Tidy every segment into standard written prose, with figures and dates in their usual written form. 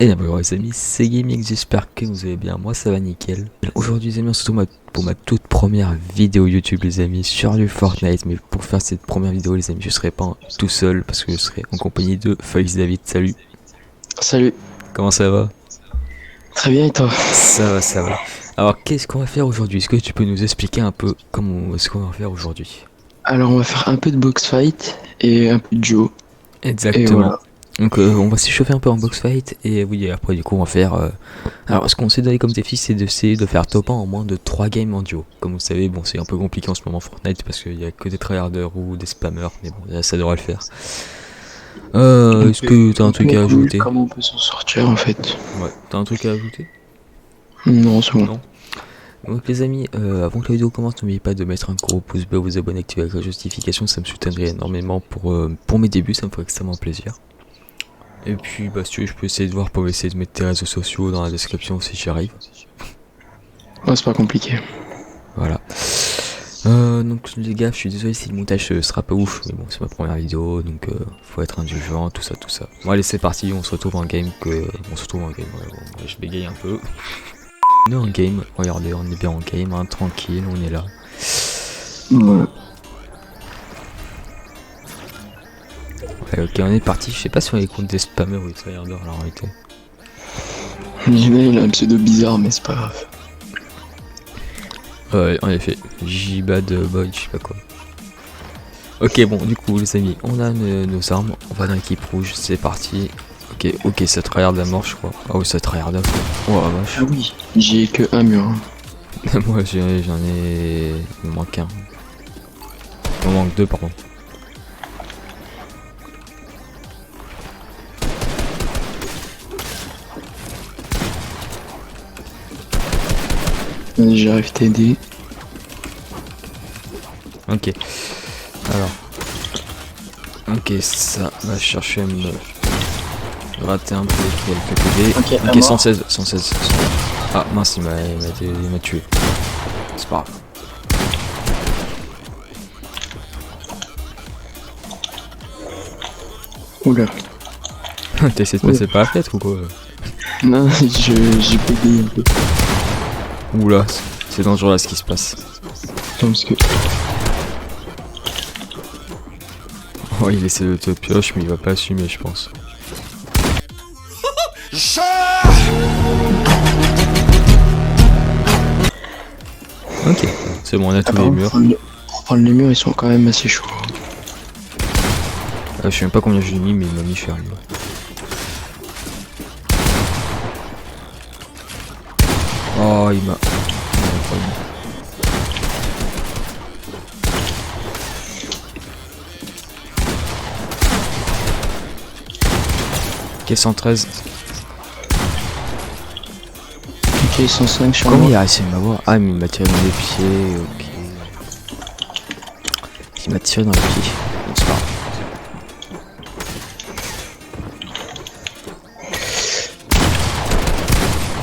Et bien bonjour les amis, c'est Gaming, j'espère que vous allez bien, moi ça va nickel. Aujourd'hui les amis, on se retrouve pour ma toute première vidéo YouTube les amis, sur du Fortnite. Mais pour faire cette première vidéo les amis, je serai pas tout seul parce que je serai en compagnie de Félix David. Salut, Salut, comment ça va? très bien et toi? Ça va, ça va. Alors qu'est-ce qu'on va faire aujourd'hui? Est-ce que tu peux nous expliquer un peu comment est-ce qu'on va faire aujourd'hui? Alors on va faire un peu de box fight et un peu de duo. Et Exactement. voilà. Donc on va s'échauffer un peu en box fight et oui après du coup on va faire alors ce qu'on s'est donné comme défi c'est d'essayer de faire top 1 en moins de 3 games en duo. Comme vous savez bon c'est un peu compliqué en ce moment Fortnite parce qu'il y a que des tryharders ou des spammers mais bon là, ça devrait le faire. Est-ce que t'as un Donc truc mec, à ajouter? comment on peut s'en sortir en fait? Ouais, t'as un truc à ajouter? Non, c'est bon. Non. Donc les amis, avant que la vidéo commence, n'oubliez pas de mettre un gros pouce bleu, vous abonner, activer la notification, ça me soutiendrait énormément pour mes débuts, ça me ferait extrêmement plaisir. Et puis bah si tu veux, je peux essayer de voir pour essayer de mettre tes réseaux sociaux dans la description si j'y arrive. Ouais, c'est pas compliqué. Voilà. Donc les gars, je suis désolé si le montage sera pas ouf, mais bon c'est ma première vidéo, donc faut être indulgent, tout ça, tout ça. Bon allez c'est parti, on se retrouve en game On se retrouve en game, ouais, bon, je bégaye un peu. On est en game, regardez, on est bien en game, hein, tranquille, on est là. Voilà. Ouais, ok, on est parti, je sais pas si on les compte des spammers ou des tryharders là en réalité. Il a un pseudo bizarre, mais c'est pas grave. Ouais, en effet, J-Bad Boy, je sais pas quoi. Ok, bon, du coup, les amis, on a nos armes, on va dans l'équipe rouge, c'est parti. Ok, ça tryhard à mort, je crois. Ah oui, ça tryhard à fond. Oh la vache. Ah oui, j'ai que un mur. Moi, j'en ai. Il me manque un. Il me manque deux, pardon. Vas-y, j'arrive t'aider. Ok, alors. Ok, ça va chercher à me gratter un peu quelques PV. Ok, à Ok, mort. 116, 116. Ah mince, il m'a tué. C'est pas grave. Oula. T'as essayé de passer par la fenêtre ou quoi? Non, j'ai pédé un peu. Oula, c'est dangereux là ce qui se passe. Attends, parce que... Oh, il essaie de te pioche, mais il va pas assumer, je pense. Ok, c'est bon, on a tous les murs. Pour prendre les murs, ils sont quand même assez chauds. Je sais même pas combien j'ai mis, mais il m'a mis cher lui. Oh, il m'a. Ok, 113. Ok, 105 sur Comment moi. il a réussi à m'avoir? Ah, mais il m'a tiré dans les pieds, ok. Il m'a tiré dans les pieds. Bon, c'est pas grave.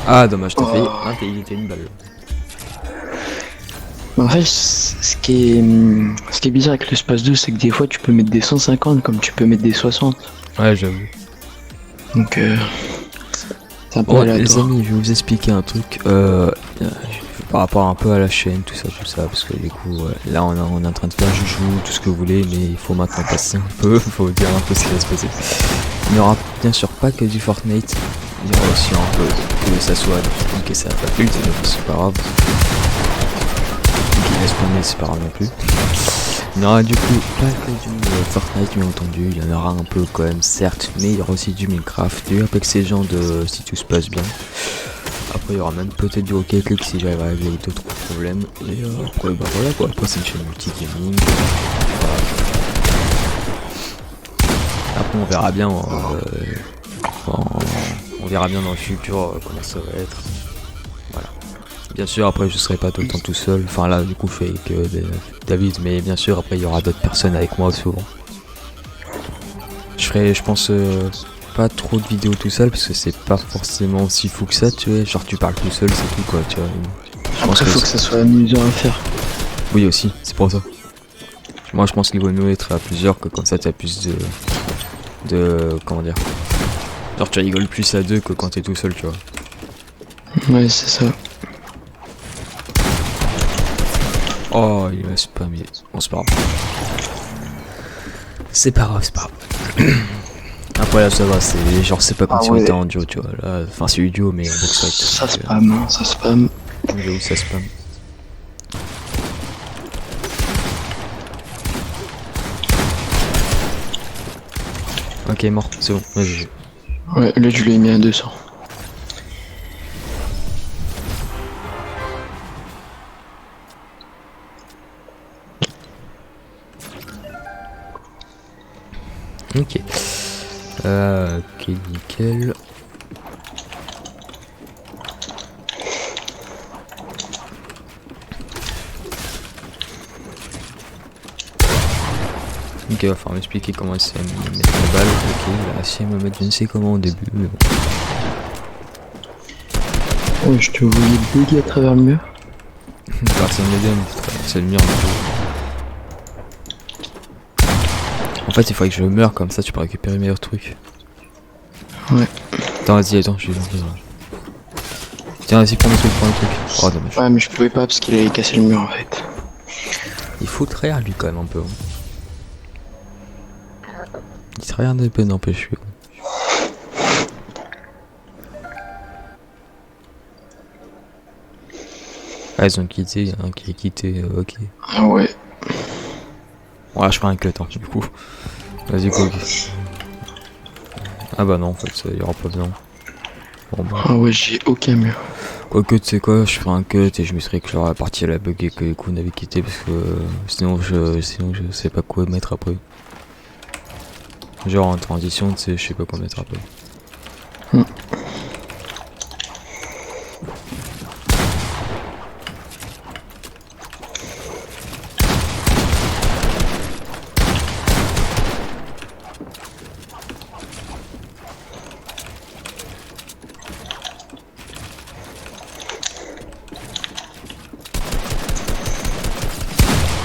Ah, dommage, t'as failli. Ah, il était une balle. En fait, ce qui est bizarre avec l'espace 2, c'est que des fois tu peux mettre des 150 comme tu peux mettre des 60. Ouais, j'avoue. Donc, c'est un peu Bon, les aléatoire. amis, je vais vous expliquer un truc. Par rapport un peu à la chaîne, tout ça, parce que du coup, là on est en train de faire joujou, tout ce que vous voulez, mais il faut maintenant passer un peu, faut dire un peu ce qui va se passer. Il n'y aura bien sûr pas que du Fortnite, il y aura aussi un peu que ça soit ok ça va pas plus, c'est pas grave. Qui laisse spawner, c'est pas grave non plus. Il y aura du coup pas que du Fortnite bien entendu, il y en aura un peu quand même certes, mais il y aura aussi du Minecraft, du Apex Legends si tout se passe bien. Après il y aura même peut-être du Rocket League si j'arrive à régler d'autres problèmes. Et après bah voilà quoi, après c'est une chaîne multi-gaming. Voilà. Après on verra bien on verra bien dans le futur comment ça va être. Voilà. Bien sûr après je serai pas tout le temps tout seul. Enfin là du coup je fais avec David, mais bien sûr après il y aura d'autres personnes avec moi souvent. Je ferai je pense pas trop de vidéos tout seul parce que c'est pas forcément si fou que ça, tu vois, genre tu parles tout seul c'est tout quoi, tu vois. Je pense Après, faut que ça soit amusant à faire. oui aussi, c'est pour ça. Moi je pense qu'il vaut mieux être à plusieurs que comme ça tu as plus de comment dire. Genre tu rigoles plus à deux que quand t'es tout seul, tu vois. Ouais, c'est ça. Oh, il m'a spammé. Bon, c'est pas grave. C'est pas grave, c'est pas grave. Après là, ça va, c'est genre, c'est pas comme Ah si on ouais. était en duo, tu vois. Là, enfin, c'est du duo, mais en box fight. Ça spam, hein, ça spam. J'avoue, ça spam. Ok, mort, c'est bon, vas-y. Ouais, là je lui ai mis un 200. Ok. Ok, nickel. Ok, va falloir m'expliquer comment c'est à me mettre la balle. Ok, il a réussi à me mettre je ne sais comment au début, mais bon. Oh, je te voyais bugger à travers le mur. Personne ne donne, c'est le mur. En fait, il faudrait que je meure comme ça, tu peux récupérer meilleurs trucs. Ouais. Attends, vas-y, attends, je suis dans. Tiens, vas-y, prends le truc, prends le truc. Oh, dommage. Ouais, mais je pouvais pas parce qu'il avait cassé le mur en fait. Il faut trahir lui quand même un peu. Hein. Il trahir ne peut n'empêcher. Ah, ils ont quitté, il y en a un qui est quitté, ok. Ah ouais. Bon, là, je ferai un cut, hein, du coup. Vas-y, go. Ah bah non, en fait, il y aura pas besoin. Bon, bah. Ah ouais, j'ai aucun mur. Quoique, tu sais quoi, je ferai un cut et je mettrai que la partie à la bug et que les coups n'avaient quitté parce que sinon je sais pas quoi mettre après. Genre en transition, tu sais, je sais pas quoi mettre après.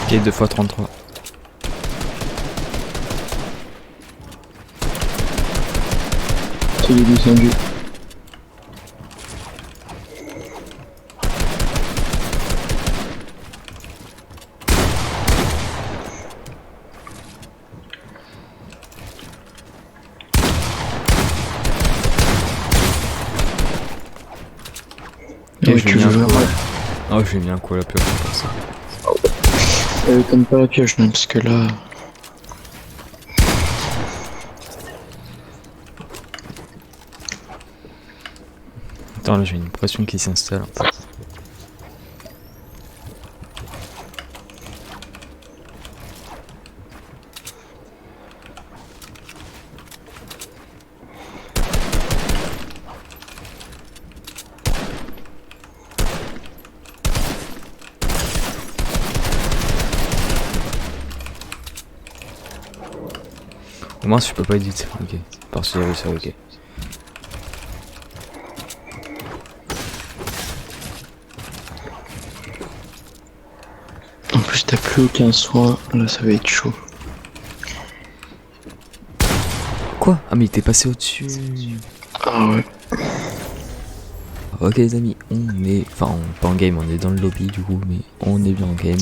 Ok, 2 fois 33. C'est les descendu. Ok, Ouais, je tu vais mis un veux coup. voir. Ah, j'ai mis un coup à la pioche pour ça. Comme pas la pioche, non, parce que là. Attends, là j'ai une pression qui s'installe. Au moins, je peux pas éditer. Ok. Parce qu'il y avait ça, ok. En plus, t'as plus aucun soin. Là, ça va être chaud. Quoi? Ah, mais il était passé au-dessus. Ah ouais. Ok, les amis, on est. Enfin, pas en game, on est dans le lobby du coup, mais on est bien en game.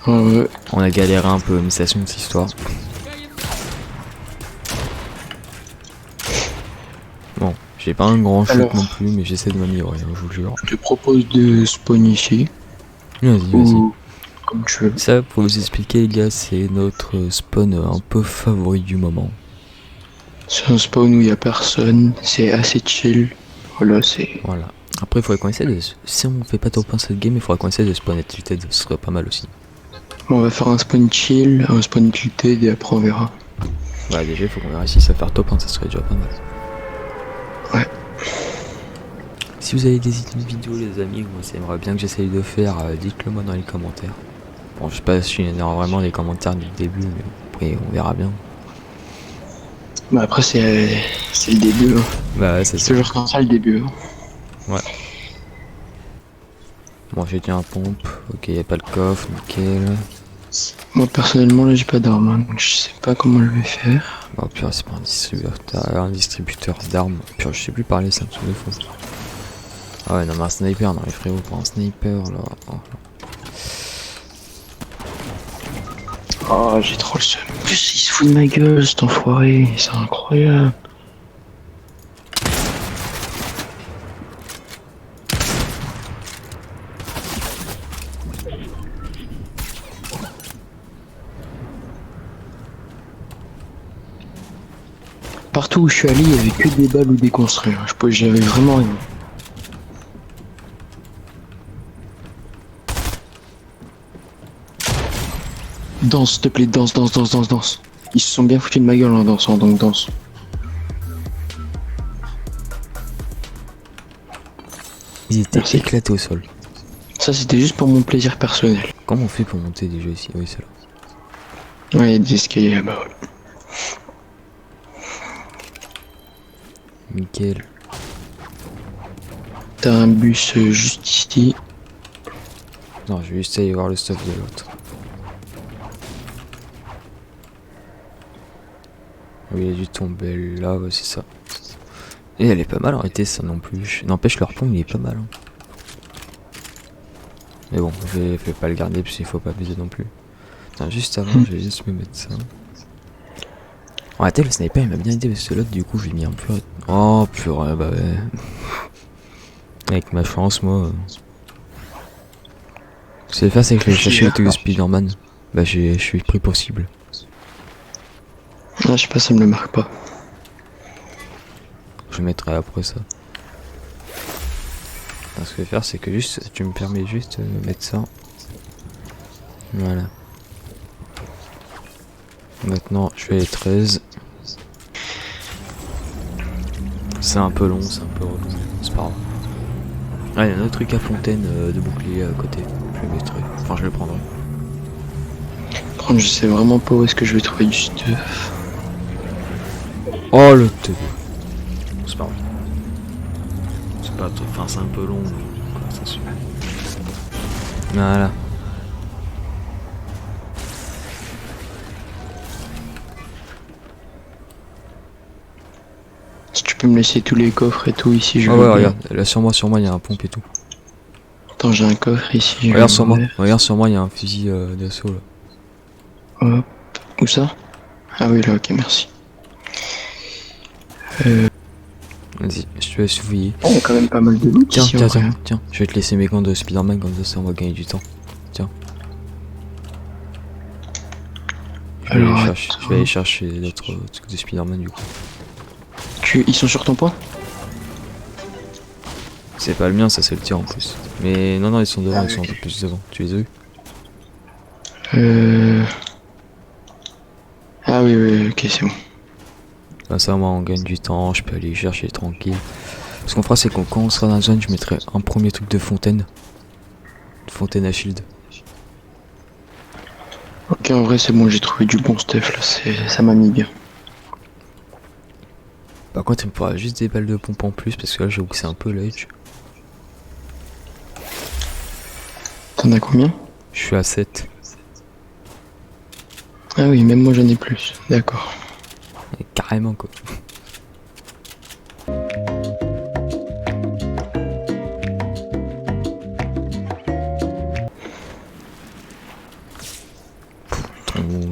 Ah ouais. On a galéré un peu, mais c'est une petite histoire. Bon, j'ai pas un grand shoot Alors. non plus, mais j'essaie de m'améliorer, hein, je vous jure. Je te propose de spawn ici. Vas-y, vas-y. Ou comme tu veux. Ça, pour vous expliquer, les gars, c'est notre spawn un peu favori du moment. C'est un spawn où il y a personne. C'est assez chill. Voilà, c'est. Voilà. Après, il faudrait qu'on essaie de. Si on fait pas top 1 cette game, il faudrait qu'on essaie de spawn tilted, ce serait pas mal aussi. Bon, on va faire un spawn chill, un spawn tilted et après on verra. Bah, déjà, il faut qu'on réussisse à faire top 1, ça serait déjà pas mal. Ouais. Si vous avez des idées de vidéos, les amis, moi, ça aimerait bien que j'essaye de faire, dites-le moi dans les commentaires. Bon, je sais pas si il y en aura vraiment les commentaires du début, mais après, on verra bien. Bah après c'est le début. Hein. Bah, ouais, c'est C'est ça. toujours comme ça le début. Hein. Ouais. Bon, j'ai dit un pompe. Ok, y a pas le coffre, nickel. Moi personnellement là j'ai pas d'arme, hein, donc je sais pas comment je vais faire. Oh purée, c'est pas un distributeur d'armes. Purée, je sais plus parler, ça me saoule de fou. Ah ouais, non mais un sniper, non les frérots, pour un sniper là. Oh. Oh, j'ai trop le seum. En plus, il se fout de ma gueule, cet enfoiré. C'est incroyable. Partout où je suis allé, il y avait que des balles ou des construits. J'avais vraiment rien. Danse, s'il te plaît, danse, danse, danse, danse, danse. Ils se sont bien foutus de ma gueule en dansant, donc danse. Ils étaient Merci. éclatés au sol. Ça, c'était juste pour mon plaisir personnel. Comment on fait pour monter déjà ici? Oui, c'est là. Ouais, il y a des escaliers là-bas, ouais. Nickel. T'as un bus juste ici. Non, je vais juste aller voir le stuff de l'autre. Oui, il a dû tomber là, ouais, c'est ça. Et elle est pas mal arrêtée, ça non plus. N'empêche, leur pont il est pas mal. Hein. Mais bon, je vais pas le garder parce qu'il faut pas abuser non plus. Attends, juste avant, je vais juste me mettre ça. En réalité, le sniper il m'a bien aidé parce que l'autre, du coup, j'ai mis un peu. Oh purée, bah ouais. Avec ma chance, moi. Ce que je vais faire, c'est que je vais chercher le truc de Spider-Man. Bah, je suis pris pour cible. Ah, je sais pas, ça me le marque pas. Je mettrai après ça. Alors, ce que je vais faire, c'est que juste, tu me permets juste de mettre ça. Voilà. Maintenant, je fais les 13. C'est un peu long, c'est un peu relou. C'est pas grave. Ah, il y a un autre truc à fontaine de bouclier à côté. Je le mettrai. Enfin, je le prendrai. Par contre, je sais vraiment pas où est-ce que je vais trouver du stuff. Oh le TV. C'est pas grave. C'est pas trop. Enfin, c'est un peu long. Mais ça suffit. Voilà. Si tu peux me laisser tous les coffres et tout ici, je Ah veux ouais, bien. regarde. Là, sur moi, il y a un pompe et tout. Attends, j'ai un coffre ici. je Regarde vais sur moi. l'ouvrir. Regarde sur moi, il y a un fusil d'assaut là. Hop. Où ça? Ah oui, là, ok, merci. Vas-y, je te laisse fouiller. Oh, il y a quand même pas mal de loot Tiens, ici, en tiens, vrai. tiens, tiens. Je vais te laisser mes gants de Spider-Man comme ça on va gagner du temps. Tiens. Alors, Je vais aller chercher l'autre truc de Spider-Man du coup. Ils sont sur ton point? C'est pas le mien, ça c'est le tien en plus. Mais non, non, ils sont devant, Ah, ils sont un ok. peu plus devant. Tu les as vus? Ah oui, oui, ok, c'est bon. Comme ça, moi on gagne du temps, je peux aller chercher tranquille. Ce qu'on fera, c'est que quand on sera dans la zone, je mettrai un premier truc de fontaine. De fontaine à shield. Ok, en vrai, c'est bon, j'ai trouvé du bon stuff là, ça m'a mis bien. Par contre, il me faudra juste des balles de pompe en plus parce que là, j'avoue que c'est un peu l'edge. T'en as combien? Je suis à 7. Ah oui, même moi j'en ai plus, d'accord. Et carrément quoi.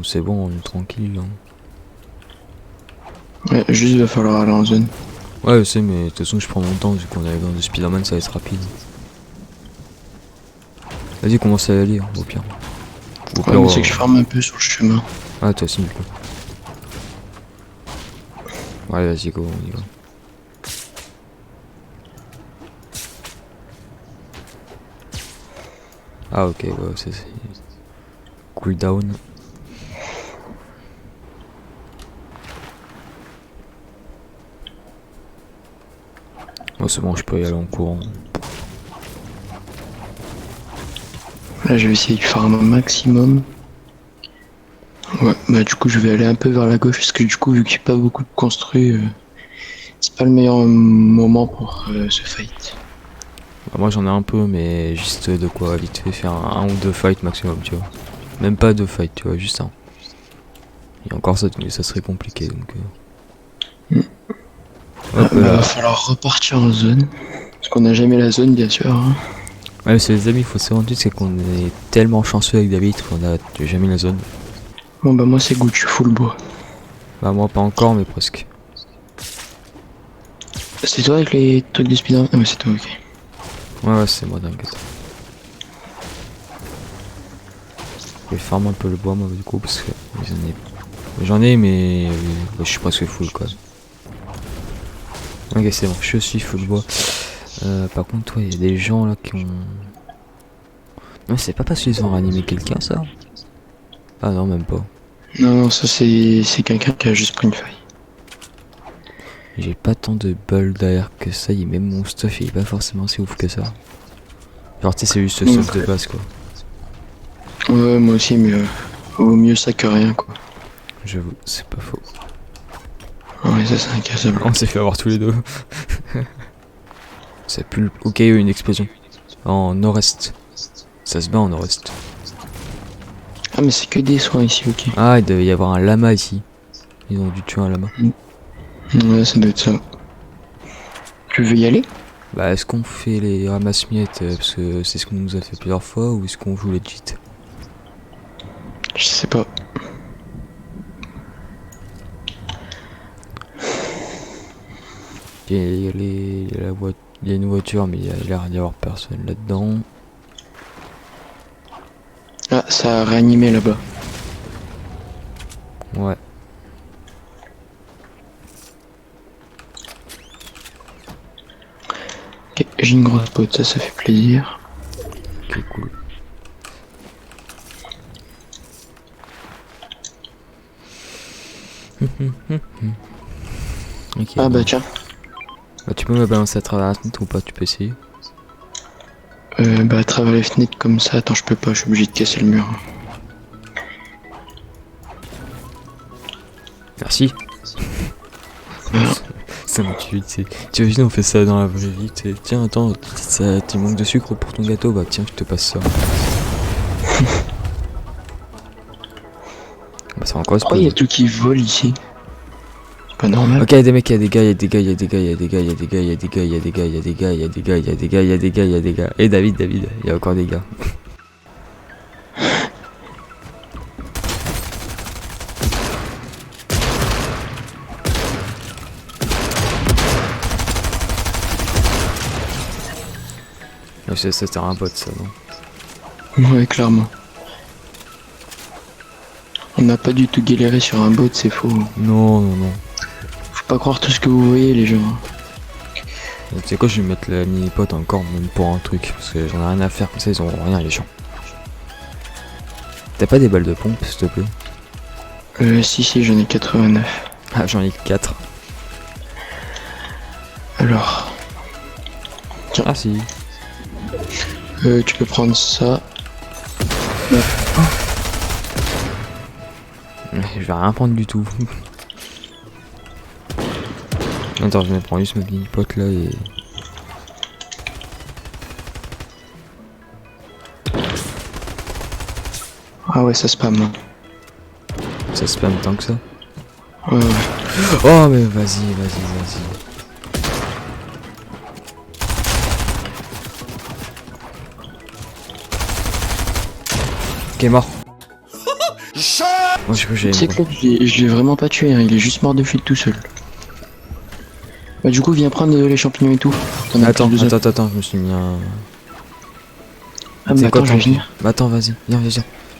C'est bon, on est tranquille. Hein. Ouais, juste va falloir aller en zone. Ouais, je sais, mais de toute façon, je prends mon temps vu qu'on est dans le Spider-Man, ça va être rapide. Vas-y, commence à y aller, hein, au pire. Au Ouais, mais c'est que je farme un peu sur le chemin. Ah, toi aussi, du coup. Ouais, vas-y, go, on y va. Ah, ok, ouais, c'est. Cooldown. Oh, c'est bon, je peux y aller en courant. Là, je vais essayer de farm un maximum. Ouais, bah du coup, je vais aller un peu vers la gauche parce que du coup, vu qu'il n'y a pas beaucoup de construits, c'est pas le meilleur moment pour ce fight. Bah, moi, j'en ai un peu, mais juste de quoi vite fait faire un ou deux fights maximum, tu vois. Même pas deux fights, tu vois, juste un. Et encore ça, mais ça serait compliqué donc. Ah, Hop bah, là. va falloir repartir en zone. Parce qu'on n'a jamais la zone, bien sûr. Hein. Ouais, mais c'est les amis, faut se rendre compte, c'est qu'on est tellement chanceux avec David qu'on a jamais la zone. Bon, bah, moi, c'est good, je suis full bois. Bah, moi pas encore, mais presque. C'est toi avec les trucs de Spider-Man? Ah, mais c'est toi, ok. Ouais, c'est moi, t'inquiète. Je vais farmer un peu le bois, moi, du coup, parce que j'en ai, mais je suis presque full, quoi. Ok, c'est bon, je suis full bois. Par contre, toi, il y a des gens là qui ont. Non, c'est pas parce qu'ils ont ranimé quelqu'un, ça? Ah non, même pas. Non, non, ça, c'est quelqu'un qui a juste pris une faille. J'ai pas tant de balles derrière que ça, et même mon stuff il est pas forcément si ouf que ça. Genre, tu sais, c'est juste le stuff de base, quoi. Ouais, moi aussi, mais vaut mieux ça que rien, quoi. J'avoue, c'est pas faux. Ouais, ça, c'est un casse-blanc. On s'est fait avoir tous les deux. Ça pue le... Ok, il y a eu une explosion. En nord-est. Ça se bat en nord-est. Ah, mais c'est que des soins ici, ok. Ah, il devait y avoir un lama ici. Ils ont dû tuer un lama. Ouais, ça doit être ça. Tu veux y aller? Bah, est-ce qu'on fait les ramasse-miettes parce que c'est ce qu'on nous a fait plusieurs fois, ou est-ce qu'on joue legit? Je sais pas. Il y a une voiture, mais il y a l'air d'y avoir personne là-dedans. Ah, ça a réanimé là-bas. Ouais. Ok, j'ai une grosse pote, ça fait plaisir. Ok, cool. Ok, Ah, bon. bah tiens. Bah, tu peux me balancer à travers la fenêtre ou pas? Tu peux essayer. Bah, à travers les fenêtres comme ça, attends, je peux pas, je suis obligé de casser le mur. Merci. Ah. Ça m'a tué, tu sais. Tu imagines, on fait ça dans la vraie vie, tu sais. Tiens, attends, tu manques de sucre pour ton gâteau? Bah tiens, je te passe ça. Bah ça va encore Pourquoi il y a tout qui vole ici? C'est pas normal. Ok, il y a des mecs, il y a des gars, il y a des gars, il y a des gars, il y a des gars, il y a des gars, il y a des gars, il y a des gars, il y a des gars, il y a des gars, il y a des gars, il y a des gars, il y a des gars. Et David, il y a encore des gars. C'était un bot ça, non? Ouais, clairement. On n'a pas du tout galéré sur un bot, c'est faux. Non, non, non. Faut pas croire tout ce que vous voyez, les gens. Tu sais quoi, je vais mettre la mini-pote encore, même pour un truc, parce que j'en ai rien à faire, comme ça ils auront rien les gens. T'as pas des balles de pompe, s'il te plaît? Si, j'en ai 89. Ah, j'en ai 4. Alors. Tiens. Ah si. Tu peux prendre ça. Je vais rien prendre du tout. Attends, je me prends juste ma mini-pote là et... Ah ouais, ça spam. Ça spam tant que ça. Ouais, ouais. Oh mais vas-y, vas-y. Ok, mort. Moi je crois que Tu sais j'avais que là, je l'ai vraiment pas tué, hein. Il est juste mort de fuite tout seul. Bah du coup, viens prendre les champignons et tout. T'en as Attends, plus besoin. attends, je me suis mis un... Ah mais attends, je vais venir. Bah attends, vas-y, viens.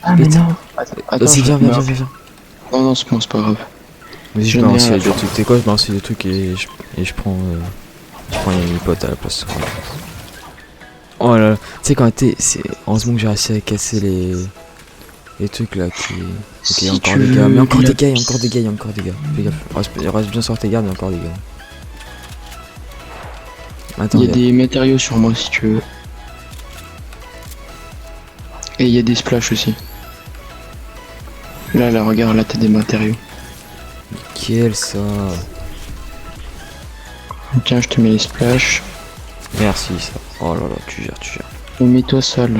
Ah mais Vite. non. Attends, Vas-y, viens. Non, non, c'est bon, c'est pas grave. Vas-y, je Je balance n'ai les rien deux à trucs. T'es quoi, je balance les trucs et je prends les mini-potes à la place. Voilà. Oh là là, tu sais quand c'est heureusement que j'ai réussi à casser les trucs là qui... Ok, il y a encore des gars, mais encore des gars, il y a encore des gars. Fais gaffe, reste bien sur tes gardes, il y a encore des gars. Attends, Il y a des matériaux sur moi si tu veux. Et il y a des splashs aussi. Là, regarde, là t'as des matériaux. Nickel ça. Tiens, je te mets les splashs. Merci ça. Oh là là, tu gères. Et mets-toi ça là.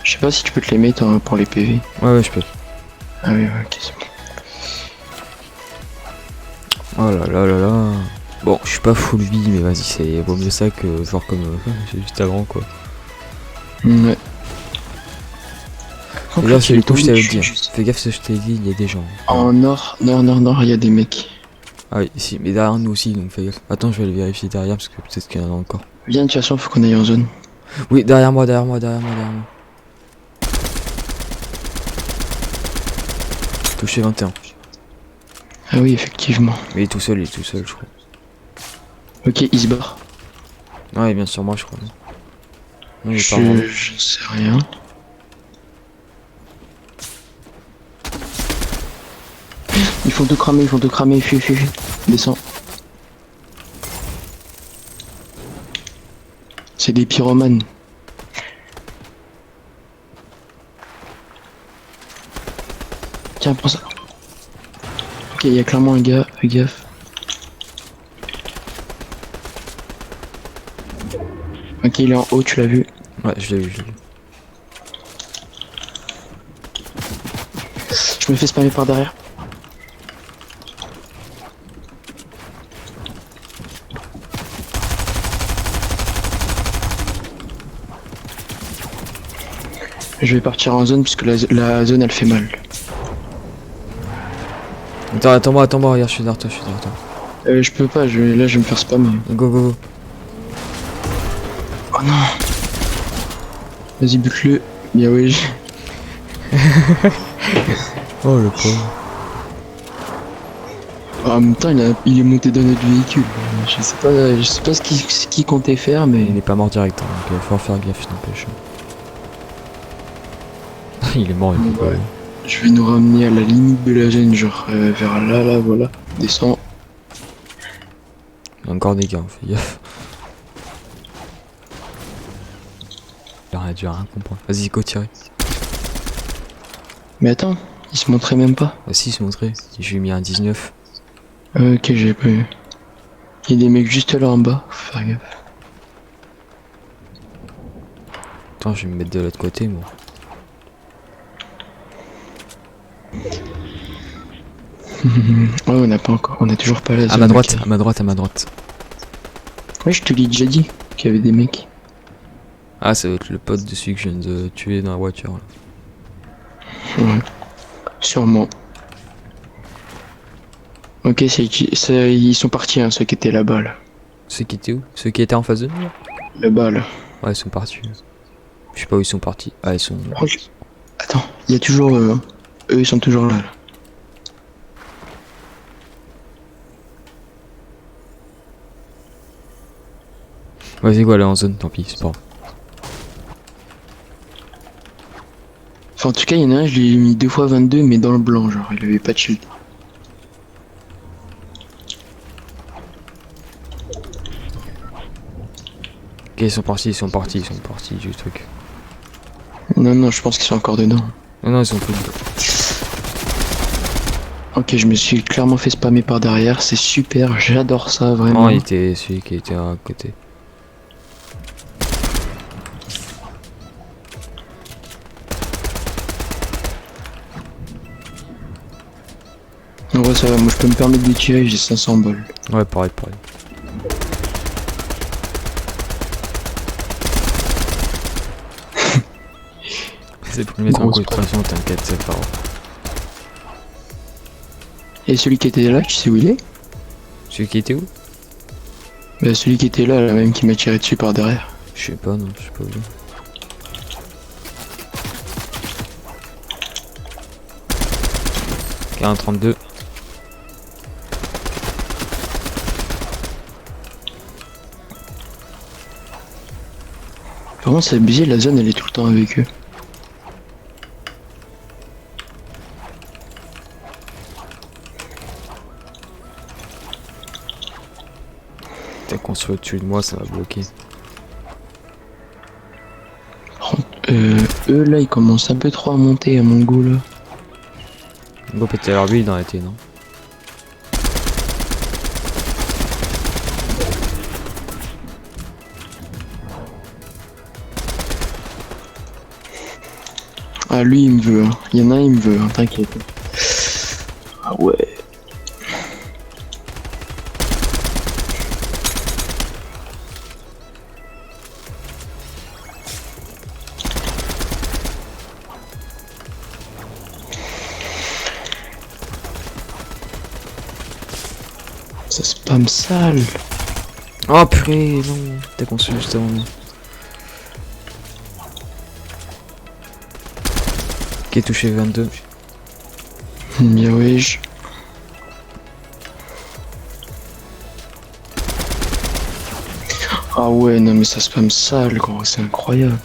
Je sais pas si tu peux te les mettre hein, pour les PV. Ouais, je peux. Ah oui, ok, c'est bon. Oh là là là là. Bon, je suis pas full vie, mais vas-y, c'est vaut mieux ça que genre comme juste avant quoi. Ouais. Fais gaffe, c'est les coups, je t'avais dit. Fais gaffe, ce que je t'ai dit, il y a des gens. En nord, nord, il y a des mecs. Ah oui, ici, mais derrière nous aussi, donc fais gaffe. Attends, je vais aller vérifier derrière parce que peut-être qu'il y en a encore. Viens, de toute façon, faut qu'on aille en zone. Oui, derrière moi, derrière moi, derrière moi, derrière moi. Touché 21. Ah oui, effectivement. Mais il est tout seul, je crois. Ok, il se barre. Ouais, bien sûr, moi, je crois. Non, il est pas mort. Je sais rien. Ils font tout cramer, fuis. Descends. C'est des pyromanes. Tiens, prends ça. Ok, il y a clairement un gars, fais gaffe. Ok, il est en haut, tu l'as vu. Ouais, je l'ai vu. Je me fais spammer par derrière. Je vais partir en zone puisque la zone elle fait mal. Attends-moi, regarde, je suis derrière toi. Je peux pas, là je vais me faire spammer. Go. Oh non. Vas-y, bute-le. Bien oui. Oh le pauvre. En même temps, il est monté dans notre véhicule. Je sais pas ce qu'il comptait faire, mais... Il est pas mort direct, hein, donc il va falloir faire gaffe, n'empêche. Il est mort, il est Ouais. Je vais nous ramener à la limite de la zone, genre vers là, voilà. Descends. Il y a encore des gars, fais gaffe. Il aurait dû rien comprendre. Vas-y, go tirer. Mais attends, il se montrait même pas. Ah si, il se montrait. Je lui ai mis un 19. Ok, j'ai pas vu. Il y a des mecs juste là en bas, faut faire gaffe. Attends, je vais me mettre de l'autre côté, moi. Ouais, on a toujours pas la zone. À ma droite. Ouais, je te l'ai déjà dit qu'il y avait des mecs. Ah, ça va être le pote de celui que je viens de tuer dans la voiture, là. Ouais, sûrement. Ok, ils sont partis, hein, ceux qui étaient là-bas, là. Ceux qui étaient où? Ceux qui étaient en face de nous, là? Là-bas, là. Ouais, ils sont partis. Je sais pas où ils sont partis. Ah, ils sont... Attends, il y a toujours... eux, ils sont toujours là. Vas-y, go, aller en zone, tant pis, c'est pas grave. Enfin, en tout cas, il y en a un, je l'ai mis 2 fois 22, mais dans le blanc, genre, il avait pas de shield. Ok, ils sont partis du truc. Non, je pense qu'ils sont encore dedans. Non, ils sont plus. Ok, je me suis clairement fait spammer par derrière, c'est super, j'adore ça, vraiment. Non, il était celui qui était à côté. En vrai, ça va, moi je peux me permettre de tirer, j'ai 500 balles. Ouais, pareil. C'est pour me mettre en concentration, t'inquiète, c'est pas grave. Et celui qui était là, tu sais où il est? Celui qui était où? Bah, celui qui était là, la même qui m'a tiré dessus par derrière. Je sais pas, non, je sais pas où. Ok, un 32. Par contre, c'est abusé, la zone elle est tout le temps avec eux. T'as construit au-dessus de moi, ça va bloquer. Eux là, ils commencent un peu trop à monter à mon goût là. Bon, peut-être alors lui, il en était, non? Ah, lui il me veut, hein. Il y en a un, il me veut, hein, t'inquiète. Ah ouais. spam sale. Oh purée, non, t'as conçu juste avant moi. Qui est touché 22. Bien wesh. Ah ouais, non mais ça spam sale gros, c'est incroyable.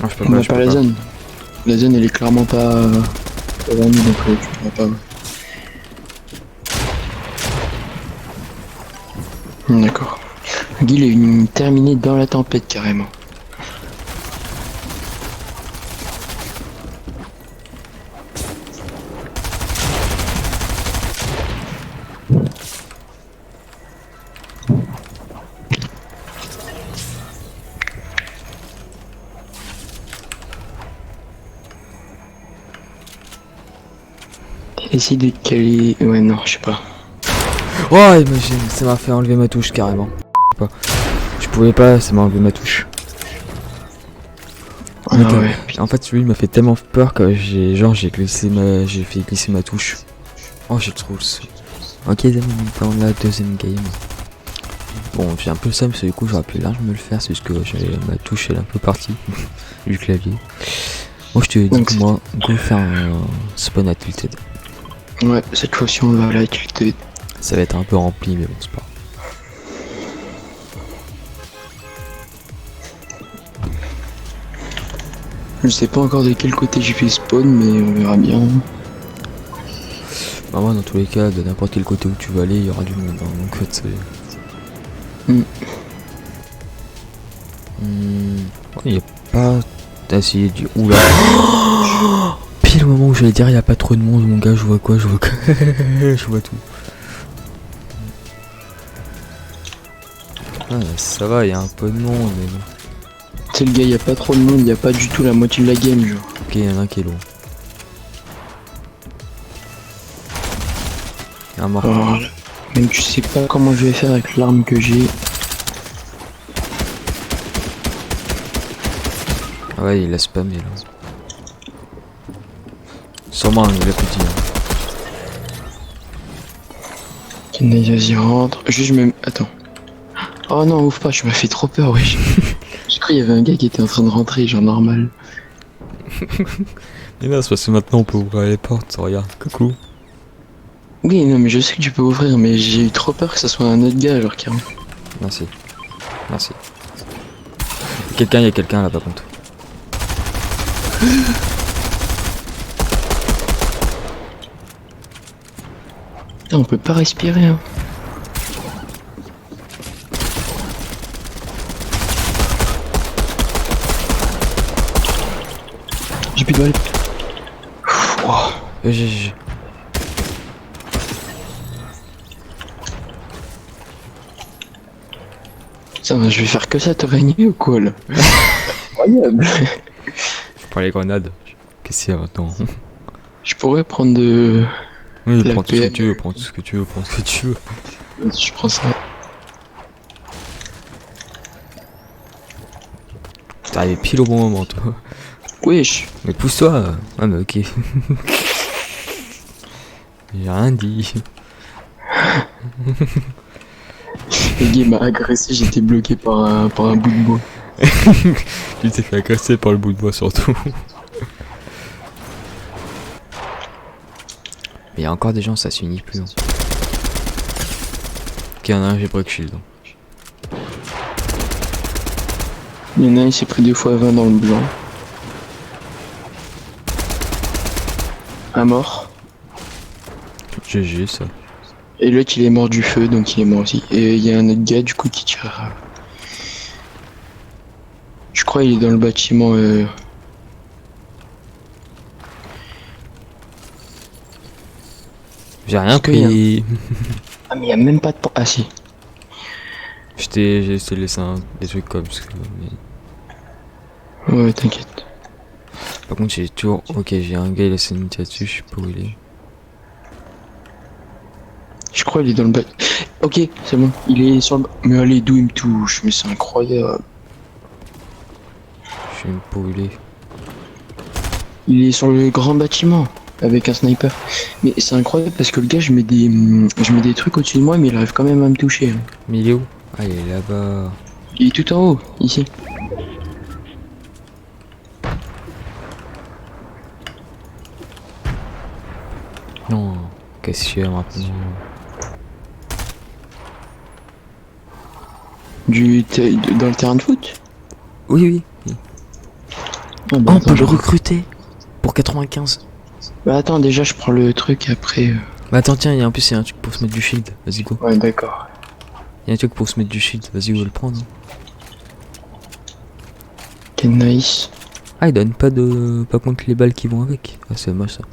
Non, je peux On pas, n'a je pas peux la pas. zone. La zone elle est clairement pas vraiment donc tu pourras pas. D'accord. Guil est venu terminer dans la tempête carrément. Essaye de caler. Ouais non, je sais pas. Oh, imagine, ça m'a fait enlever ma touche carrément. Je pouvais pas, ça m'a enlevé ma touche. Ah Mec, ouais. en fait, lui il m'a fait tellement peur que j'ai fait glisser ma touche. Oh, j'ai trop le seum. Ok, les amis, on est dans la deuxième game. Bon, j'ai un peu le seum, parce que du coup, j'aurais pu largement me le faire, c'est juste que ma touche elle est un peu partie du clavier. Moi, je te dis Donc, que moi, go faire un spawn à tilted. Ouais, cette fois-ci on va là, tu te. Ça va être un peu rempli, mais bon, c'est pas. Je sais pas encore de quel côté j'ai fait spawn, mais on verra bien. Bah, moi, dans tous les cas, de n'importe quel côté où tu vas aller, il y aura du monde. Hein, donc, c'est. Il y a pas. T'as essayé du. Oula! Pile au moment où j'allais dire, il y a pas trop de monde, mon gars, je vois quoi? Je vois quoi? Je vois tout. Ah, ça va, il y a un peu de monde, mais bon. Tu sais, le gars, y a pas trop de monde, y a pas du tout la moitié de la game, genre. Ok, il y en a un qui est loin. Un mort. Alors, même tu sais pas comment je vais faire avec l'arme que j'ai. Ah ouais, il a spammé là. Sûrement, il a tout dit. Hein. Vas-y, rentre. Juste, je me. Attends. Oh non, ouvre pas, tu m'as fait trop peur, wesh. J'ai cru qu'il y avait un gars qui était en train de rentrer, genre normal. Et là, c'est parce que maintenant on peut ouvrir les portes, regarde, coucou. Oui, non, mais je sais que tu peux ouvrir, mais j'ai eu trop peur que ça soit un autre gars, genre qui rentre. Merci. Merci. Il y a quelqu'un là par contre. Putain, on peut pas respirer, hein. J'ai plus de balles. Wow. GG. Putain, je vais faire que ça te régner ou quoi là? Incroyable. Je prends les grenades. Qu'est-ce qu'il y a maintenant? Je pourrais prendre de. Oui, La prends tout ce que PM. tu veux, prends tout ce que tu veux, prends ce que tu veux. Je prends ça. T'es arrivé pile au bon moment, toi. Wesh. Mais pousse-toi. Ouais, mais ok. J'ai rien dit. Le gars m'a agressé, j'étais bloqué par un bout de bois. Tu t'es fait agresser par le bout de bois surtout. Mais il y a encore des gens, ça s'unit plus. Hein. Ok, il y en a un, j'ai break shield. Il y en a un, il s'est pris 2 fois 20 dans le blanc. Un mort. GG ça. Et l'autre il est mort du feu, donc il est mort aussi. Et il y a un autre gars du coup qui tire. Je crois il est dans le bâtiment. J'ai rien Est-ce qu'il y a- pris. Ah mais il y a même pas de... Ah si. J'ai essayé de laisser des trucs comme ça. Ouais, t'inquiète. Par contre, j'ai toujours. Ok, j'ai un gars, il a laissé une dessus, je sais pas où il est. Je crois il est dans le bâtiment. Ok, c'est bon. Il est sur le... Mais allez, d'où il me touche? Mais c'est incroyable. Je sais même pas où il est. Il est sur le grand bâtiment avec un sniper. Mais c'est incroyable parce que le gars, je mets des trucs au-dessus de moi, mais il arrive quand même à me toucher, hein. Mais il est où? Ah, il est là-bas. Il est tout en haut, ici. Non, qu'est-ce qu'il y a maintenant? Dans le terrain de foot? Oui, oui. Oui. Oh, Oh, bah, on attends, peut le recruter pour 95. bah attends, déjà je prends le truc après. Bah attends, tiens, en plus il y a un truc pour se mettre du shield. Vas-y, go. Ouais, d'accord. Il y a un truc pour se mettre du shield. Vas-y, go le prendre. Ok, nice. Ah, il donne pas de. Pas contre les balles qui vont avec. Ah, c'est moche ça.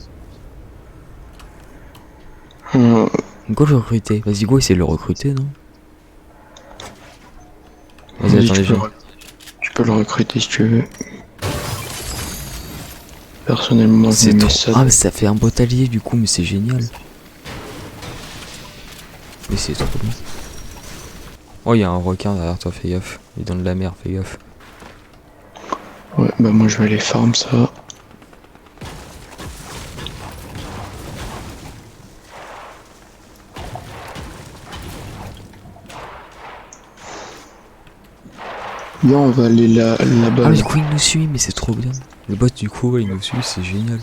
Hum, Go le recruter. Vas-y, go, essayer de le recruter, non? Vas-y, vas-y, attends, déjà. tu peux le recruter si tu veux. Personnellement, je C'est mets trop. ça. Ah, mais ça fait un bot allié du coup, mais c'est génial. Mais c'est trop bien. Oh, il y a un requin derrière toi, fais gaffe. Il est dans de la mer, fais gaffe. Ouais, bah moi je vais aller farm ça. Viens, on va aller là-bas. Ah, mais du coup, il nous suit, mais c'est trop bien. Le bot, du coup, ouais, il nous suit, c'est génial.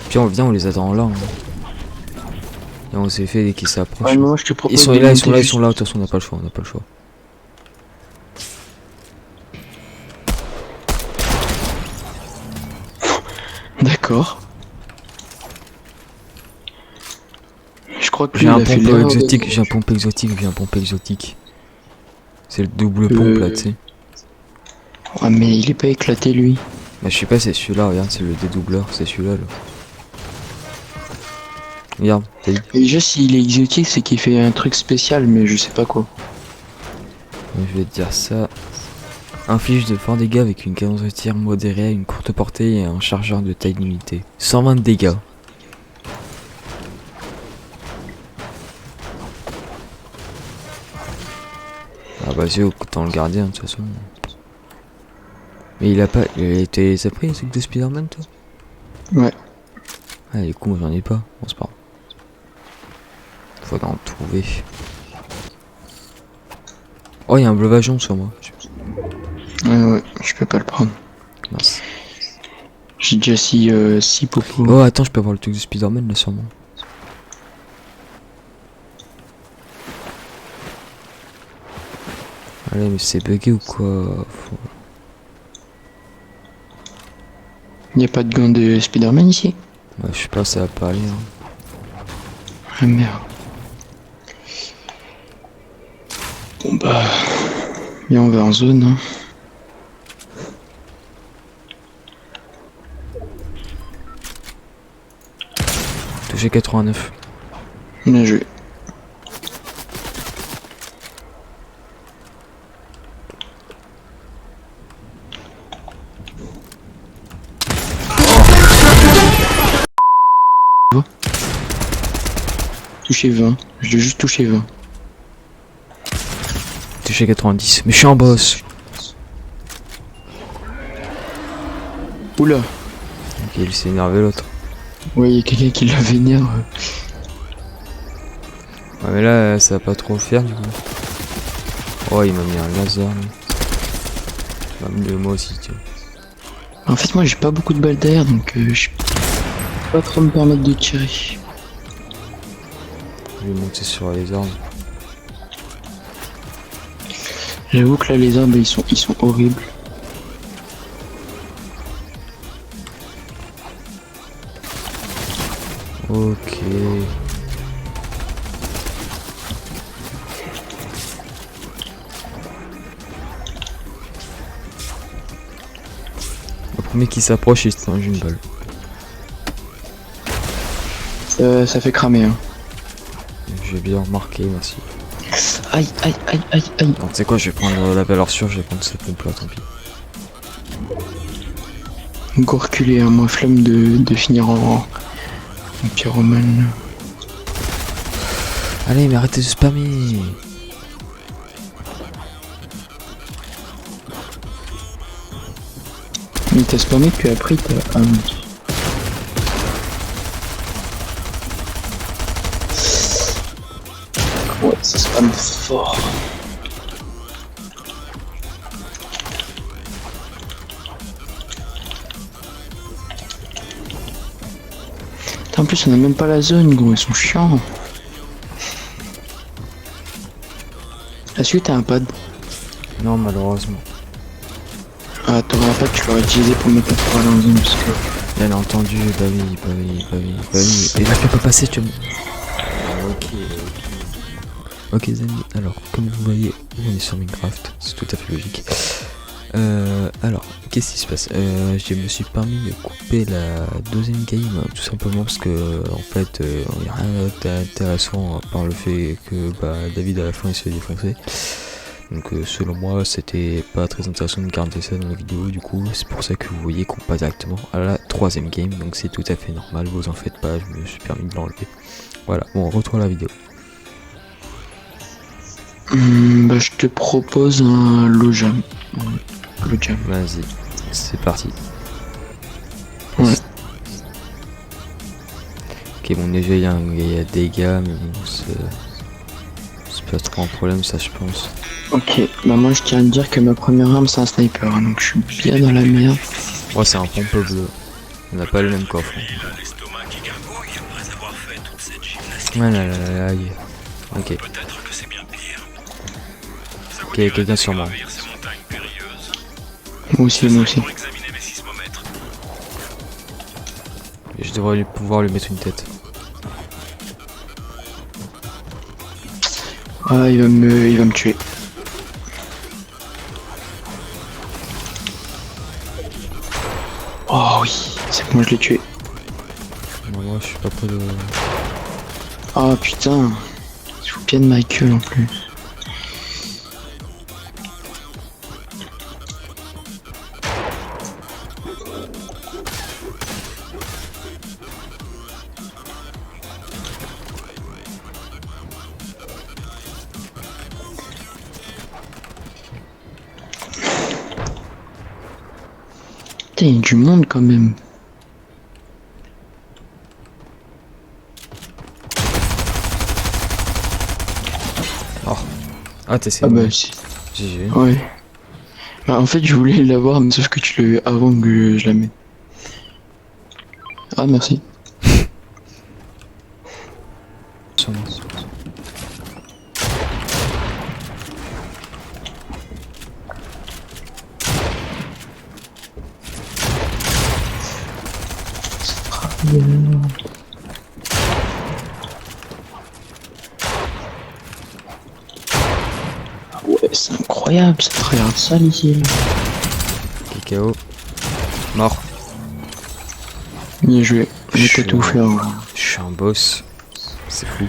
Puis on vient, on les attend là. Hein. Et on s'est fait dès qu'ils s'approchent. Ouais, moi je te propose Ils sont de là, ils sont là, monter ils sont là. De toute façon, on n'a pas le choix, on n'a pas le choix. D'accord. Je crois que J'ai lui, un il a fait pompe l'erreur exotique, j'ai un pompe exotique, j'ai un pompe exotique. C'est le double pompe là, tu sais. Ah mais il est pas éclaté lui. Bah, je sais pas, c'est celui-là, regarde, c'est le dédoubleur, c'est celui-là. Là. Regarde, t'as vu? Et déjà s'il est exotique c'est qu'il fait un truc spécial mais je sais pas quoi. Je vais te dire ça. Inflige de forts dégâts avec une cadence de tir modérée, une courte portée et un chargeur de taille limitée. 120 dégâts. Ah bah c'est autant le gardien de toute façon. Mais il a pas... T'as pris les trucs de Spider-Man toi? Ouais. Ah les coups moi j'en ai pas. Bon c'est pas grave. Faudra en trouver. Oh, il y a un bleuvageon sur moi. Ouais, je peux pas le prendre. Mince. J'ai déjà 6 popos. Oh, attends, je peux avoir le truc de Spider-Man là sur moi. Allez, mais c'est bugué ou quoi? Y a pas de gants de Spider-Man ici? Ouais, je sais pas, ça va pas aller. Hein. Ah merde. Bon bah... Viens on va en zone hein. Touché 89. Bien joué. Touché 20. Je l'ai juste touché 20. Touché 90. Mais je suis en boss. Oula. Ok, il s'est énervé l'autre. Ouais, y a quelqu'un qui l'a vénère. Ouais, mais là, ça va pas trop le faire du coup. Oh, il m'a mis un laser. Bah, moi aussi, tiens. En fait, moi j'ai pas beaucoup de balles d'air donc je peux pas trop me permettre de tirer. Je vais monter sur les arbres. J'avoue que là les arbres ils sont horribles. Ok. Le premier qui s'approche, il se mange une balle. Ça fait cramer hein. J'ai bien remarqué, merci. Aïe aïe aïe aïe aïe. Donc tu sais quoi, je vais prendre la valeur sûre, je vais prendre cette pompe là, tant pis. Encore reculé hein, moi flemme de finir en pyromane. Allez, mais arrêtez de spammer. Il t'a spammé puis après il t'a... Ah non. Ouais, ça spamme fort. Putain, en plus on a même pas la zone gros, ils sont chiants. Est-ce que t'as un pad? Non, malheureusement. Ah, t'aurais un pad, tu l'aurais utilisé pour mettre ta parole en zone parce que... Bien entendu, bah oui, bah oui, bah oui, bah oui. Et là, tu peux pas passer, tu me... Ok, ok les amis, alors, comme vous voyez, on est sur Minecraft, c'est tout à fait logique. Alors, qu'est-ce qui se passe? Je me suis permis de couper la deuxième game, tout simplement parce que, en fait, il n'y a rien d'intéressant par le fait que David à la fin il se fait défoncer. Donc selon moi c'était pas très intéressant de garder ça dans la vidéo, du coup c'est pour ça que vous voyez qu'on passe directement à la troisième game, donc c'est tout à fait normal, vous en faites pas, je me suis permis de l'enlever. Voilà, bon on retrouve la vidéo. Bah je te propose un Lojam. Lojam. Vas-y, c'est parti. Ouais. Ok bon déjà il y a des dégâts, mais bon c'est pas trop un problème ça je pense. Ok, bah moi je tiens à te dire que ma première arme c'est un sniper, hein, donc je suis bien dans la merde. Moi c'est un pompe bleu, on n'a pas le même coffre. Ah là là là là, ok. Ok, quelqu'un sur moi. Moi aussi, moi aussi. Je devrais pouvoir lui mettre une tête. Ah, il va me tuer. Oh oui, c'est bon, je l'ai tué. Non, moi je suis pas près de... Ah putain, il faut bien de ma gueule en plus. Putain, il y a du monde quand même. Oh. Ah t'es Ah bah si. GG. Ouais. Bah, en fait, je voulais l'avoir, mais sauf que tu l'as eu avant que je la mette. Ah, merci. Sur moi. Ouais, c'est incroyable, ça regarde ça ici. Là. Ok, KO. Mort. Bien joué. Mais t'as tout fait. Hein. Je suis un boss. C'est fou.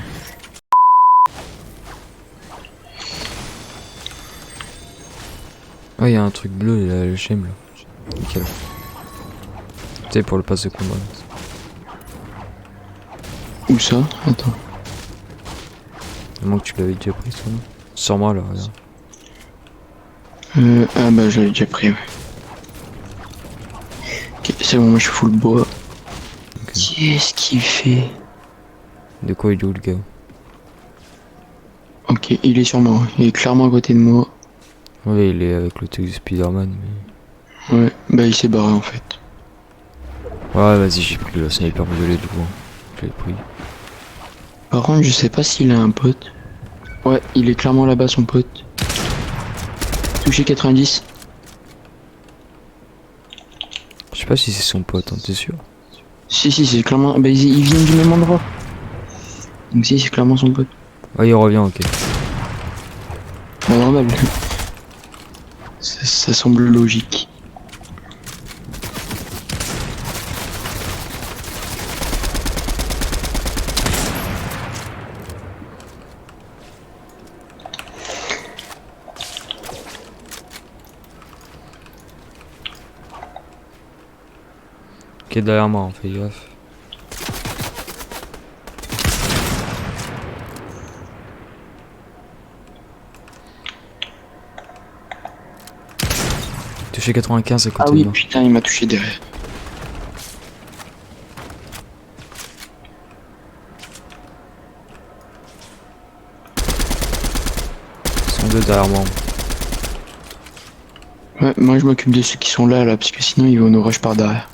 Ah, il y a un truc bleu là, j'aime là. Nickel. Tu sais, pour le pass de combat. Où ça? Attends. À moins que tu l'avais déjà pris, ça. Sur moi là, regarde. Ah bah je l'avais déjà pris, ouais. Ok, c'est bon, moi je suis full bois. Okay. Qu'est-ce qu'il fait? De quoi il est où le gars? Ok, il est sur moi, il est clairement à côté de moi. Ouais, il est avec le truc de Spider-Man, mais... Ouais, bah il s'est barré en fait. Ouais, vas-y, j'ai pris le sniper violet du coup. Je l'ai pris. Par contre, je sais pas s'il a un pote. Ouais, il est clairement là-bas, son pote. Touché 90. Je sais pas si c'est son pote, hein, t'es sûr? Si, c'est clairement... Bah ils viennent du même endroit. Donc si, c'est clairement son pote. Ah, il revient, ok. Bah normal. Ça semble logique. Ok, derrière moi, on fait gaffe. touché 95 à côté Ah de oui, moi. putain, il m'a touché derrière. Ils sont deux derrière moi. Ouais, moi je m'occupe de ceux qui sont là, parce que sinon ils vont nous rush par derrière.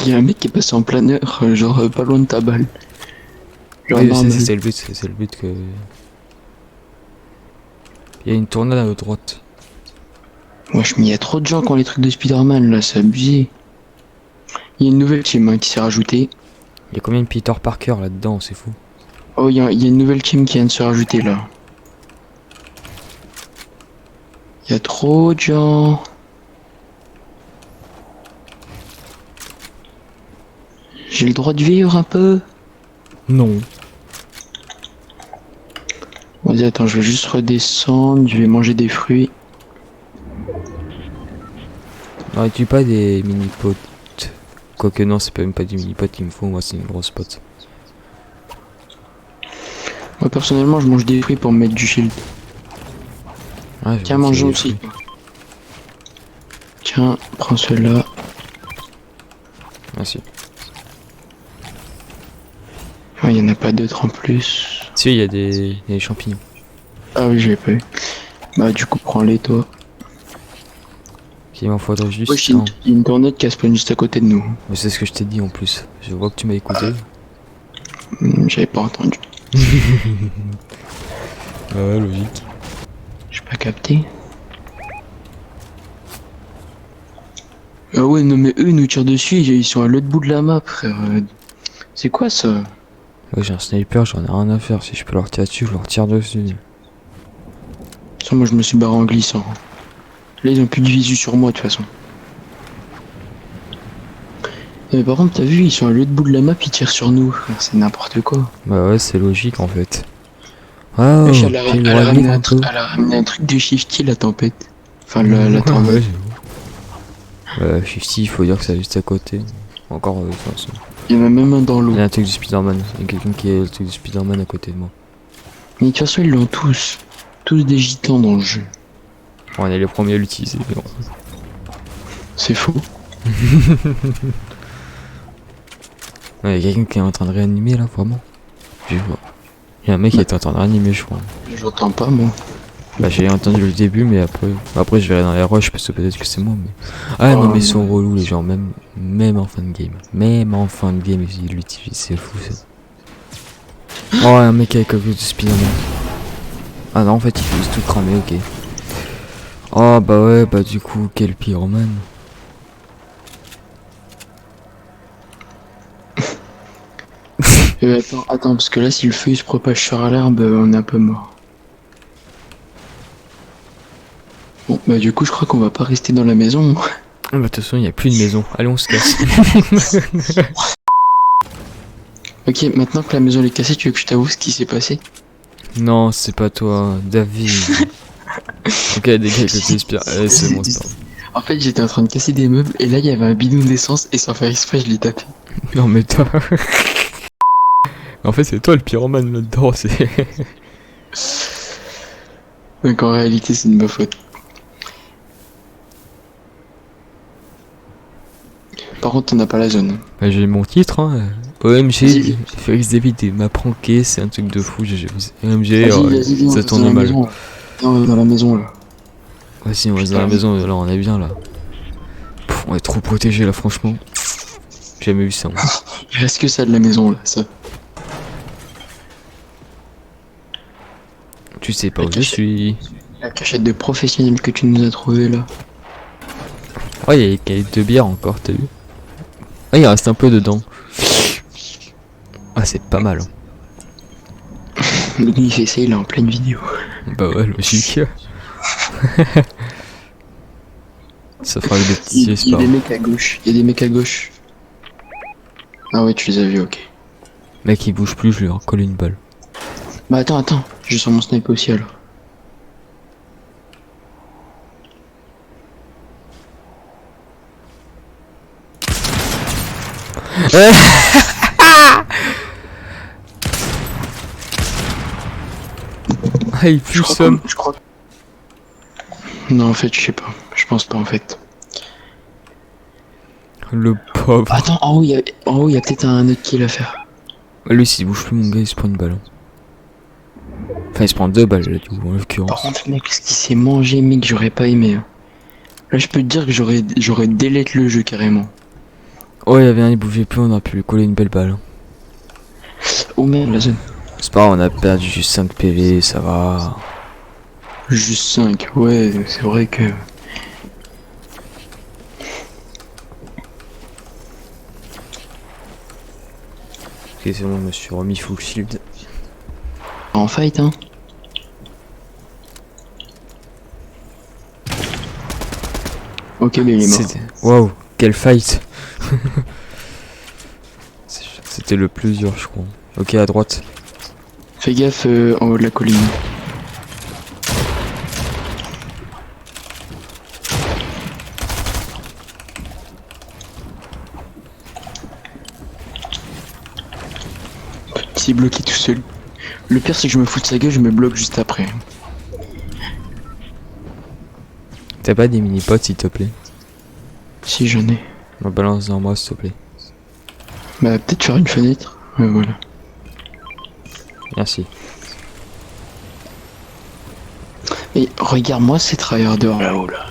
Il y a un mec qui est passé en planeur, genre pas loin de ta balle. Genre Oui, je sais, normal. c'est le but, c'est le but que... Il y a une tornade à notre droite. Wesh, mais il y a trop de gens qui ont les trucs de Spider-Man là, c'est abusé. Il y a une nouvelle team qui s'est rajoutée. Il y a combien de Peter Parker là-dedans, c'est fou. Oh, il y a une nouvelle team qui vient de se rajouter là. Il y a trop de gens. J'ai le droit de vivre un peu. Non. Vas-y, attends, je vais juste redescendre, je vais manger des fruits. N'aurais-tu pas des mini-potes? Quoique non, c'est pas même pas du mini-pot qu'il me faut, moi c'est une grosse pote. Moi personnellement, je mange des fruits pour me mettre du shield. Ouais, je Tiens, vais mangeons manger aussi. des fruits. Tiens, prends ceux-là. Merci. Il y en a pas d'autres en plus. Si, il y a des champignons. Ah oui, je l'ai pas eu. Bah du coup, prends-les toi. Il m'en faudrait juste Wesh, il y a un. une tornade qui a spawn juste à côté de nous. Mais c'est ce que je t'ai dit en plus. Je vois que tu m'as écouté. J'avais pas entendu. Ouais, logique. J'ai pas capté. Ah ouais, non mais eux ils nous tirent dessus, ils sont à l'autre bout de la map, frère. C'est quoi ça? Ouais, j'ai un sniper, j'en ai rien à faire. Si je peux leur tirer dessus, je leur tire dessus. Ça, moi je me suis barré en glissant. Là ils ont plus de visu sur moi de toute façon. Mais par contre, t'as vu, ils sont à l'autre bout de la map, ils tirent sur nous, frère. C'est n'importe quoi. Bah ouais, c'est logique en fait. Oh, Wesh, elle a il elle a aurait ramené vivre un un peu. elle a ramené un truc de shifty, la tempête. Enfin, la tornade. Ouais, j'avoue. 50, il faut dire que c'est juste à côté. Encore, de toute façon. Il y en a même un dans l'eau. Il y a un truc du Spider-Man. Il y a quelqu'un qui est le truc du Spider-Man à côté de moi. Mais de toute façon, ils l'ont tous. Tous des gitans dans le jeu. Bon, on est les premiers à l'utiliser. Mais bon. C'est fou. Ouais, il y a quelqu'un qui est en train de réanimer là, vraiment. Je vois. Il y a un mec qui est en train de réanimer, je crois. J'entends pas, moi. Bah, j'ai entendu le début, mais après je verrai dans les rushs parce que peut-être que c'est moi. Mais... Ah non, mais ils sont relous les gens, même en fin de game. Même en fin de game, ils l'utilisent, c'est fou ça. Oh, un mec avec un de Spider-Man. Ah non, en fait, il faut juste tout cramer, ok. Oh, bah ouais, bah du coup, quel pyromane. Attends, parce que là, si le feu il se propage sur l'herbe, on est un peu mort. Bon, bah du coup, je crois qu'on va pas rester dans la maison. Ah, bah de toute façon, il n'y a plus de maison. Allez, on se casse. Ok, maintenant que la maison est cassée, tu veux que je t'avoue ce qui s'est passé? Non, c'est pas toi, David. Ok, des gars avec le Spider. C'est bon, c'est bon. En fait, j'étais en train de casser des meubles et là, il y avait un bidon d'essence et sans faire exprès, je l'ai tapé. Non, mais toi. En fait, c'est toi le pyromane là-dedans, c'est. Donc en réalité, c'est de ma faute. Par contre, on n'a pas la zone. Bah, j'ai mon titre, hein. OMG, Vas-y. Félix David m'a pranké, c'est un truc de fou. OMG, Vas-y, viens, ça on tourne va dans la mal. maison, là. Viens, on va dans la maison là. Vas-y, on reste dans la maison, là, on est bien là. Pff, on est trop protégé là, franchement. J'ai jamais vu ça, moi. Il reste que ça de la maison là, ça. Tu sais pas où je cachette. suis. La cachette de professionnel que tu nous as trouvé là. Oh, il y a les canettes de bière encore, t'as vu? Ah, il reste un peu dedans. Ah, c'est pas mal. Hein. Le gars il fait ça, il est en pleine vidéo. Bah ouais, logique. Ça fera le Il petit, y a j'espère. des mecs à gauche, il y a des mecs à gauche. Ah ouais, tu les as vus, ok. Mec, il bouge plus, je lui recolle une balle. Bah attends, je sors mon sniper aussi alors. Ah, il Je crois, frissonne. je crois. Non, en fait, je sais pas. Je pense pas, en fait. Le pauvre. Attends, en haut, il y a peut-être un autre kill à faire. Lui, s'il bouge plus, mon gars, il se prend une balle. Enfin, il se prend 2 balles, là, du coup, en Par l'occurrence. contre, mec, ce qui s'est mangé, mec, j'aurais pas aimé. Hein. Là, je peux te dire que j'aurais délete le jeu carrément. Oh, il y avait un, il bougeait plus, on a pu lui coller une belle balle. Oh merde, la zone. C'est pas grave, on a perdu juste 5 PV, ça va. Juste 5, ouais, c'est vrai que. Ok, c'est bon, je me suis remis full shield. En fight, hein. Ok, mais il est mort. Waouh, quel fight. C'était le plus dur, je crois. Ok, à droite. Fais gaffe en haut de la colline. Il s'est bloqué tout seul. Le pire, c'est que je me fous de sa gueule, je me bloque juste après. T'as pas des mini-potes, s'il te plaît? Si j'en ai. Me balance dans moi, s'il te plaît. Bah, peut-être faire une fenêtre. Ouais, voilà. Merci. Et regarde-moi ces tryharders là-haut là.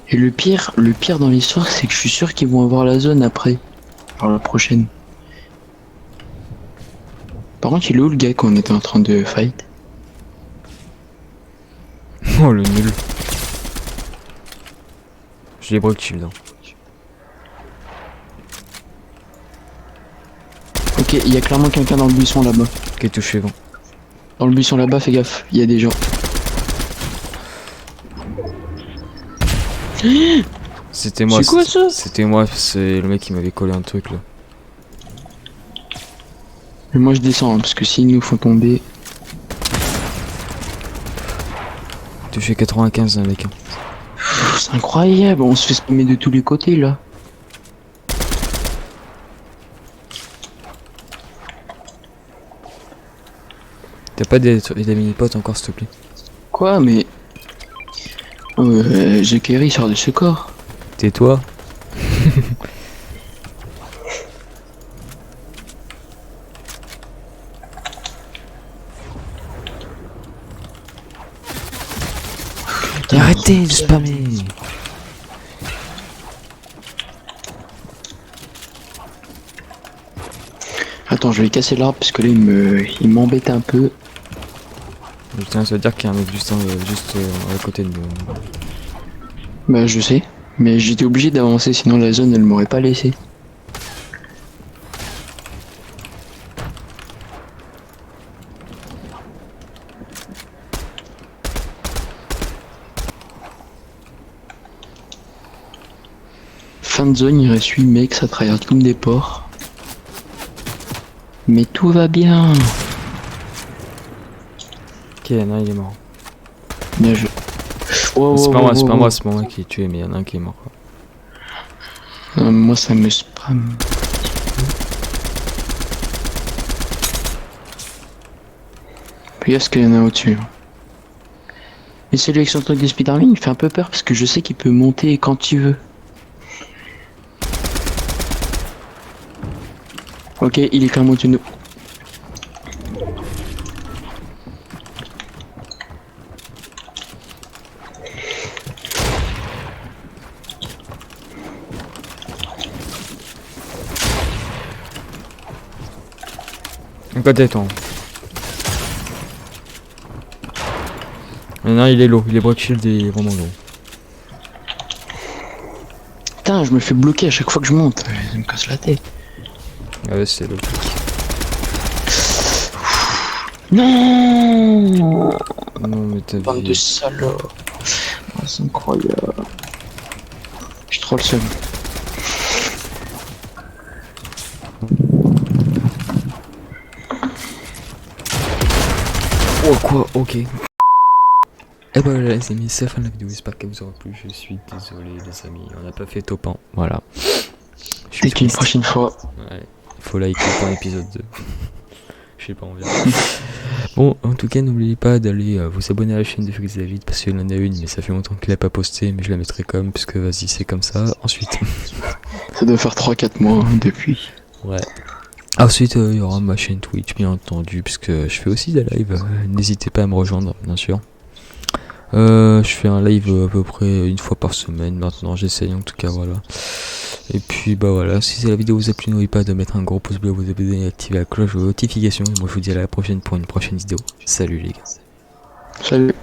Et le pire dans l'histoire, c'est que je suis sûr qu'ils vont avoir la zone après. Genre la prochaine. Par contre, il est où le gars qu'on était en train de fight? Oh, le nul. Je l'ai broke shield. Hein. Ok, il y a clairement quelqu'un dans le buisson là-bas. Ok, touché, bon. Dans le buisson là-bas, fais gaffe, il y a des gens. C'était moi. C'est quoi ça? C'était moi, c'est le mec qui m'avait collé un truc là. Mais moi je descends hein, parce que s'ils nous font tomber. Touché 95 d'un mec. Hein. C'est incroyable, on se fait spammer de tous les côtés là. T'as pas des mini-potes encore, s'il te plaît? Quoi, mais. The Kerry sort de ce corps. Tais-toi. Arrêtez de spammer. Attends, je vais casser l'arbre parce que là il m'embête un peu. Putain, ça veut dire qu'il y a un mec juste à côté de nous. Bah je sais, mais j'étais obligé d'avancer sinon la zone elle m'aurait pas laissé. Fin de zone, il reste 8 mecs, ça tryhard comme des porcs. Mais tout va bien. Ok, non, il est mort. Bien joué. Oh, C'est oh, pas oh, moi, c'est oh, pas oh. moi, c'est pas moi qui est tué, mais il y en a un qui est mort. Quoi. Moi ça me spam. Puis est-ce qu'il y en a au-dessus? Et celui avec son truc de Spiderman, il fait un peu peur parce que je sais qu'il peut monter quand il veut. Ok, il est clairement au-dessus de nous. Côté toi. Non, il est low, il est broke shield et il est vraiment low. Putain, je me fais bloquer à chaque fois que je monte. Ça me casse la tête. Ah ouais, c'est logique. Non, Non, mais t'as bande de vu. salauds. Oh, c'est incroyable. Je suis trop le seum. Oh, quoi? Ok. Et bah voilà les amis, c'est la fin de la vidéo, j'espère qu'elle vous aura plu, je suis désolé les amis, on n'a pas fait top 1, voilà. Je suis Peut-être une triste. prochaine fois. Ouais, il faut liker pour l'épisode 2. Je sais pas, on verra. Bon, en tout cas, n'oubliez pas d'aller vous abonner à la chaîne de Félix David parce qu'il en a une, mais ça fait longtemps qu'il a pas posté, mais je la mettrai quand même, puisque vas-y, c'est comme ça. Ensuite, Ça doit faire 3-4 mois depuis. ouais. Ensuite, il y aura ma chaîne Twitch, bien entendu, puisque je fais aussi des lives. N'hésitez pas à me rejoindre, bien sûr. Je fais un live à peu près une fois par semaine maintenant, j'essaye en tout cas, voilà. Et puis bah voilà, si la vidéo vous a plu, n'oubliez pas de mettre un gros pouce bleu, vous abonner et activer la cloche de notification. Et moi je vous dis à la prochaine pour une prochaine vidéo. Salut les gars. Salut.